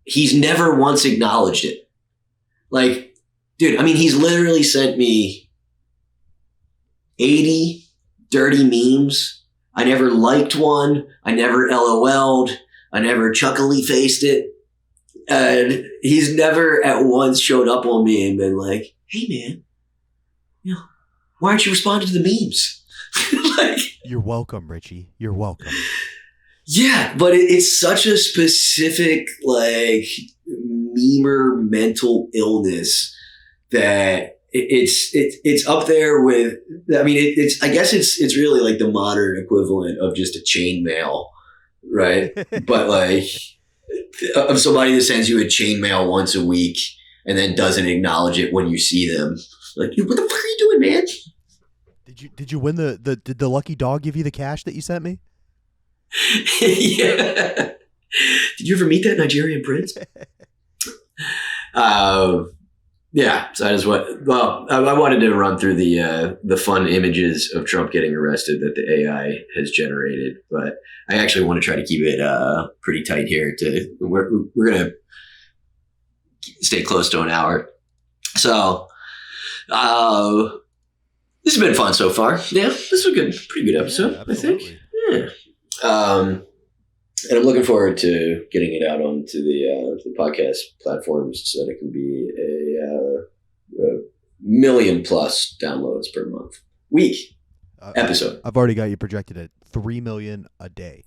he's never once acknowledged it. Like, dude, I mean, he's literally sent me 80 dirty memes. I never liked one. I never LOL'd. I never chuckly faced it. And he's never at once showed up on me and been like, hey man, you know, why aren't you responding to the memes? Like, you're welcome, Richie. You're welcome. Yeah, but it's such a specific, like, memer mental illness that it's up there with. I mean, it's I guess it's really like the modern equivalent of just a chainmail, right? But like of somebody that sends you a chainmail once a week and then doesn't acknowledge it when you see them. Like, what the fuck are you doing, man? Did you win did the lucky dog give you the cash that you sent me? Yeah. Did you ever meet that Nigerian prince? Yeah. So that is what. Well, I wanted to run through the fun images of Trump getting arrested that the AI has generated, but I actually want to try to keep it pretty tight here. We're gonna stay close to an hour. So, this has been fun so far. Yeah, this was a pretty good episode, Yeah, I think. Yeah. And I'm looking forward to getting it out onto the podcast platforms so that it can be a million plus downloads per week episode. I've already got you projected at 3 million a day.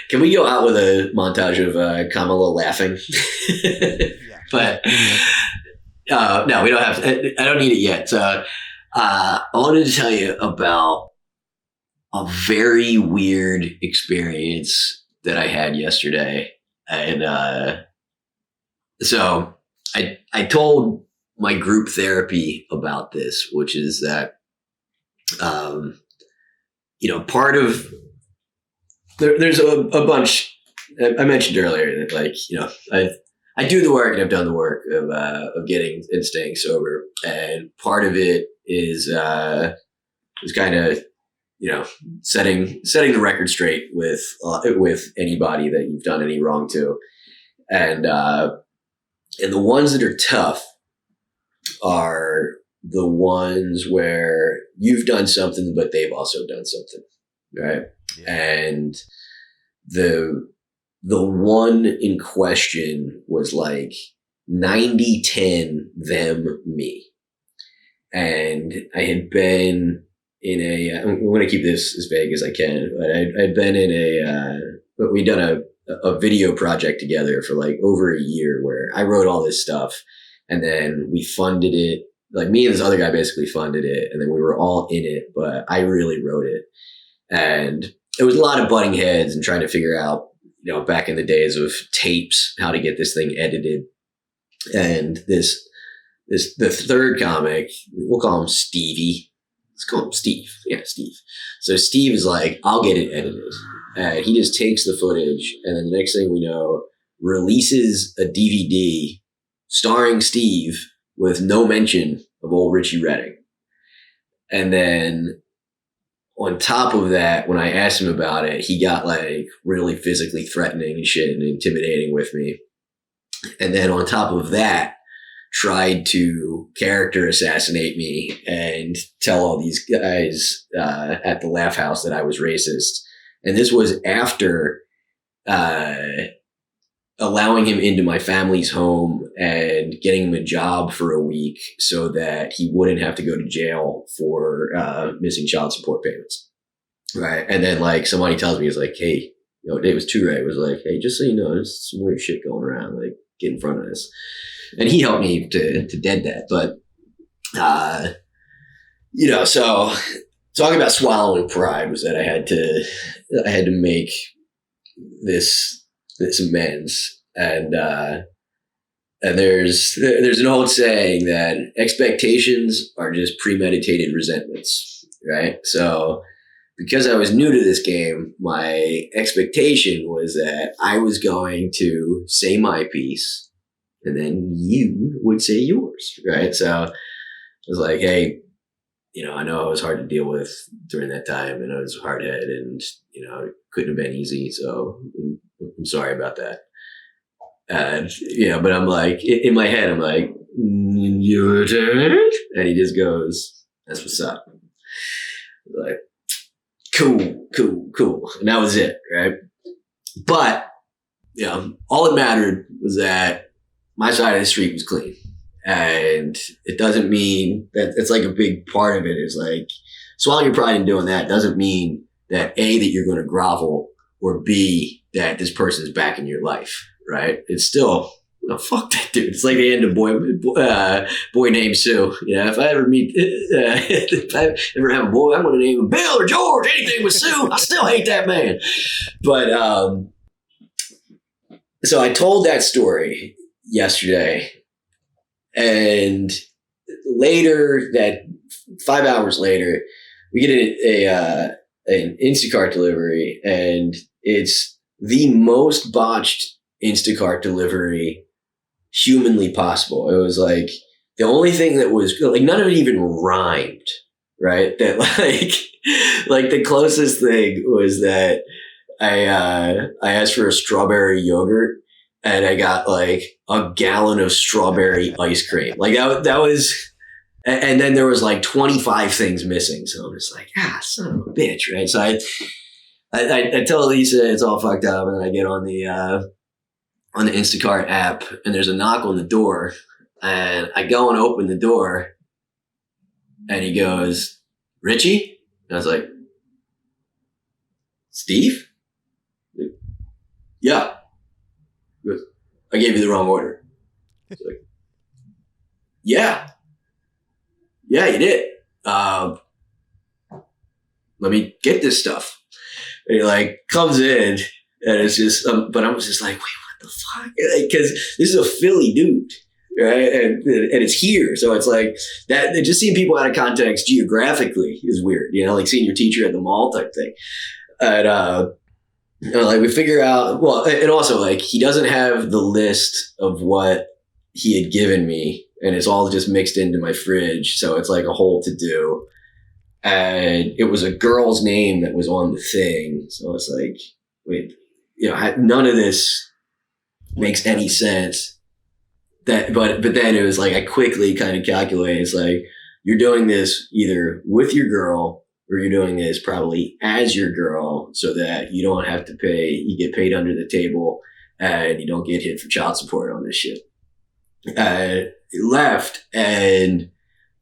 Can we go out with a montage of Kamala laughing? Yeah. But no, we don't have to. I don't need it yet. So I wanted to tell you about a very weird experience that I had yesterday. And so I told my group therapy about this, which is that, you know, part of there's a bunch I mentioned earlier that, like, you know, I do the work and I've done the work of getting and staying sober. And part of it is kind of, you know, setting the record straight with anybody that you've done any wrong to. And the ones that are tough are the ones where you've done something, but they've also done something. Right. Yeah. And the one in question was like 90-10 them, me. And I had been in I'm going to keep this as vague as I can, but I'd been in but we'd done a video project together for like over a year where I wrote all this stuff and then we funded it. Like, me and this other guy basically funded it, and then we were all in it, but I really wrote it. And it was a lot of butting heads and trying to figure out, you know, back in the days of tapes, how to get this thing edited. And the third comic, we'll call him Stevie. Let's call him Steve. Yeah, Steve. So Steve is like, I'll get it edited. He just takes the footage, and then the next thing we know, releases a DVD starring Steve with no mention of old Richie Redding. And then on top of that, when I asked him about it, he got like really physically threatening and shit and intimidating with me. And then on top of that, tried to character assassinate me and tell all these guys at the Laugh House that I was racist. And this was after allowing him into my family's home and getting him a job for a week so that he wouldn't have to go to jail for missing child support payments. Right. And then, like, somebody tells me, it's like, hey, you know, it was Toure. It was like, hey, just so you know, there's some weird shit going around. Like, get in front of this. And he helped me to dead that. But, you know, so talking about swallowing pride was that I had to make this amends. And there's an old saying that expectations are just premeditated resentments, right? So because I was new to this game, my expectation was that I was going to say my piece and then you would say yours, right? So I was like, hey, I know I was hard to deal with during that time and I was a hard head and, it couldn't have been easy. So I'm sorry about that. But I'm like, in my head, I'm like, your turn. And he just goes, that's what's up. Like, cool. And that was it, right? But, all that mattered was that my side of the street was clean. And it doesn't mean that it's like a big part of it is like, swallowing your pride in doing that doesn't mean that A, that you're going to grovel, or B, that this person is back in your life. Right? It's still, fuck that dude. It's like the end of Boy Named Sue. If I ever if I ever have a boy, I'm going to name him Bill or George, anything with Sue. I still hate that man. But, so I told that story yesterday, and later, that 5 hours later, we get an Instacart delivery, and it's the most botched Instacart delivery humanly possible. It was like the only thing that was like none of it even rhymed, right? That like the closest thing was that I asked for a strawberry yogurt and I got like a gallon of strawberry ice cream. Like that was, and then there was like 25 things missing. So I'm just like, son of a bitch, right? So I tell Lisa it's all fucked up, and I get on the Instacart app, and there's a knock on the door, and I go and open the door, and he goes, Richie? And I was like, Steve? Yeah. He goes, I gave you the wrong order. I was like, yeah, you did. Let me get this stuff. And he like comes in, and it's just, but I was just like, wait, what the fuck? Because this is a Philly dude, right? And it's here. So it's like that, just seeing people out of context geographically is weird, like seeing your teacher at the mall type thing. And, like we figure out, well, and also like he doesn't have the list of what he had given me, and it's all just mixed into my fridge. So it's like a whole to do. And it was a girl's name that was on the thing. So it's like, wait, none of this makes any sense. But then it was like, I quickly kind of calculated, it's like, you're doing this either with your girl or you're doing this probably as your girl so that you don't have to pay, you get paid under the table and you don't get hit for child support on this shit. He left, and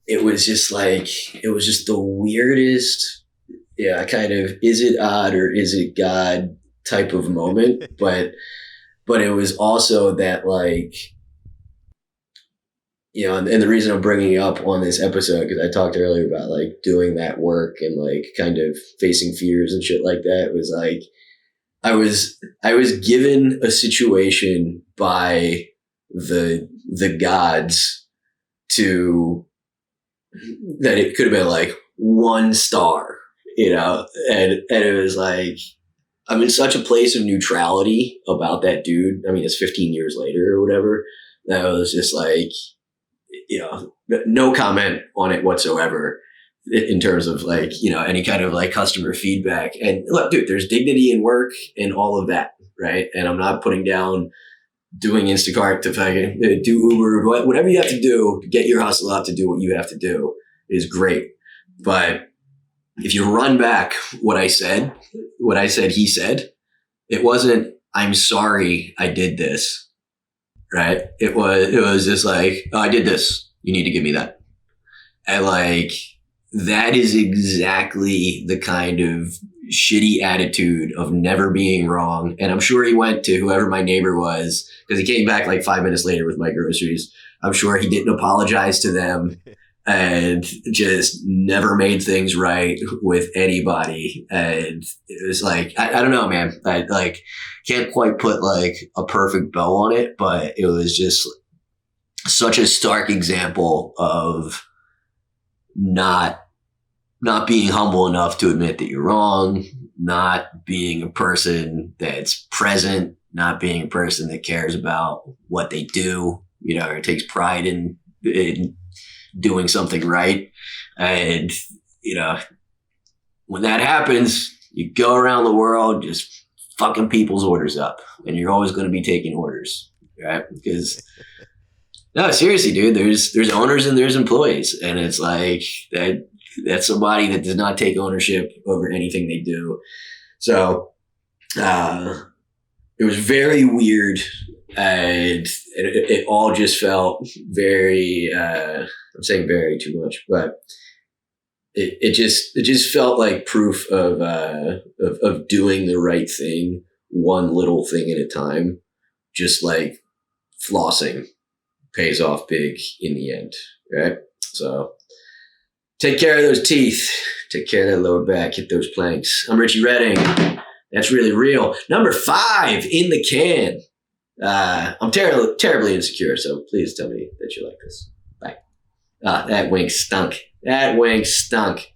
it was just the weirdest, kind of, is it odd or is it God type of moment. But it was also that like, and the reason I'm bringing it up on this episode, because I talked earlier about like doing that work and like kind of facing fears and shit like that, was like, I was given a situation by the gods that it could have been like 1 star, and it was like, I'm in such a place of neutrality about that dude. I mean, it's 15 years later or whatever, that I was just like, no comment on it whatsoever in terms of like, any kind of like customer feedback. And look, dude, there's dignity in work and all of that, right? And I'm not putting down doing Instacart to fucking do Uber, whatever you have to do to get your hustle out to do what you have to do is great. But if you run back what I said, he said, it wasn't, I'm sorry I did this, right? It was just like, oh, I did this. You need to give me that. And like, that is exactly the kind of shitty attitude of never being wrong. And I'm sure he went to whoever my neighbor was, because he came back like 5 minutes later with my groceries. I'm sure he didn't apologize to them. and just never made things right with anybody. And it was like, I don't know, man. I like can't quite put like a perfect bow on it, but it was just such a stark example of not being humble enough to admit that you're wrong, not being a person that's present, not being a person that cares about what they do, you know, or takes pride in doing something right. And, you know, when that happens, you go around the world just fucking people's orders up, and you're always going to be taking orders, right? Because no, seriously, dude, there's owners and there's employees, and it's like that's somebody that does not take ownership over anything they do. So it was very weird, and it all just felt very I'm saying very too much, but it just felt like proof of doing the right thing, one little thing at a time. Just like flossing pays off big in the end, right? So take care of those teeth, take care of that lower back, hit those planks. I'm Richie Redding. That's really real. Number 5 in the can. I'm terribly insecure, so please tell me that you like this. Bye. That wink stunk. That wink stunk.